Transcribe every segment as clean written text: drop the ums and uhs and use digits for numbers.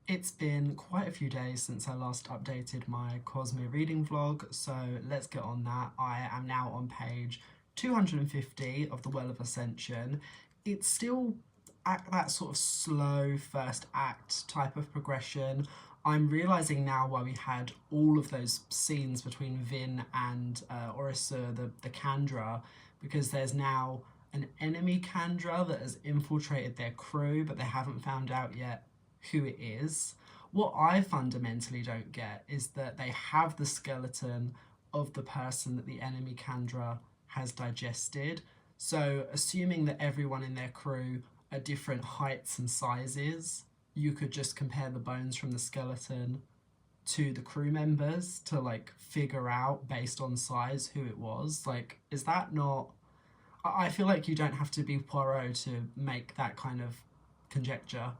It's been quite a few days since I last updated my Cosmere reading vlog, so let's get on that. I am now on page 250 of the Well of Ascension. It's still at that sort of slow first act type of progression. I'm realising now why we had all of those scenes between Vin and Orisa, the Kandra, because there's now an enemy Kandra that has infiltrated their crew, but they haven't found out yet who it is. What I fundamentally don't get is that they have the skeleton of the person that the enemy Kandra has digested. So, assuming that everyone in their crew are different heights and sizes, you could just compare the bones from the skeleton to the crew members to like figure out based on size who it was. Like, is that not? I feel like you don't have to be Poirot to make that kind of conjecture.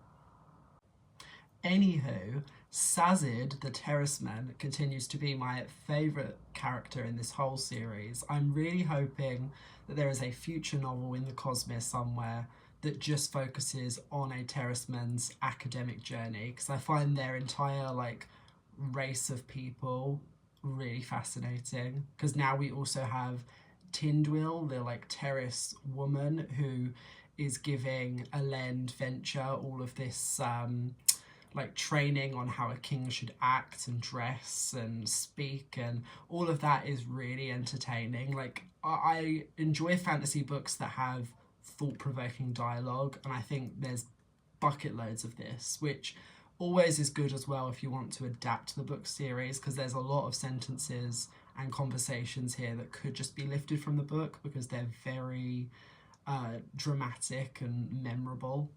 Anywho, Sazid, the Terraceman, continues to be my favourite character in this whole series. I'm really hoping that there is a future novel in the Cosmere somewhere that just focuses on a Terraceman's academic journey, because I find their entire like race of people really fascinating. Because now we also have Tindwyl, the like terrace woman who is giving Elend Venture all of this like training on how a king should act and dress and speak, and all of that is really entertaining. Like I enjoy fantasy books that have thought-provoking dialogue, and I think there's bucket loads of this, which always is good as well if you want to adapt the book series, because there's a lot of sentences and conversations here that could just be lifted from the book because they're very dramatic and memorable.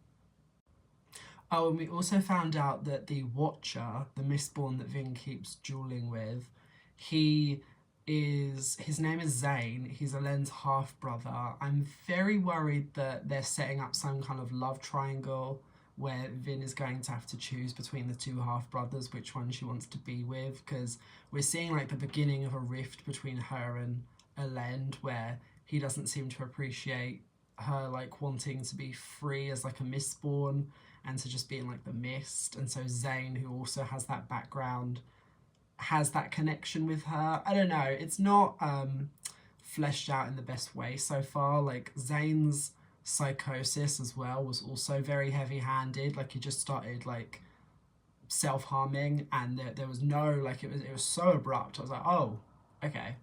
Oh, and we also found out that the Watcher, the Mistborn that Vin keeps dueling with, his name is Zane. He's Elend's half brother. I'm very worried that they're setting up some kind of love triangle where Vin is going to have to choose between the two half brothers which one she wants to be with, because we're seeing like the beginning of a rift between her and Elend, where he doesn't seem to appreciate her like wanting to be free as like a Mistborn and to just being like the mist. And so Zane, who also has that background, has that connection with her. I don't know, it's not fleshed out in the best way so far. Like Zane's psychosis as well was also very heavy handed. Like he just started like self-harming, and there was no like, it was so abrupt. I was like, oh, okay.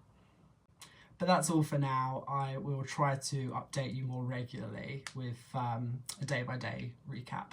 But that's all for now. I will try to update you more regularly with a day by day recap.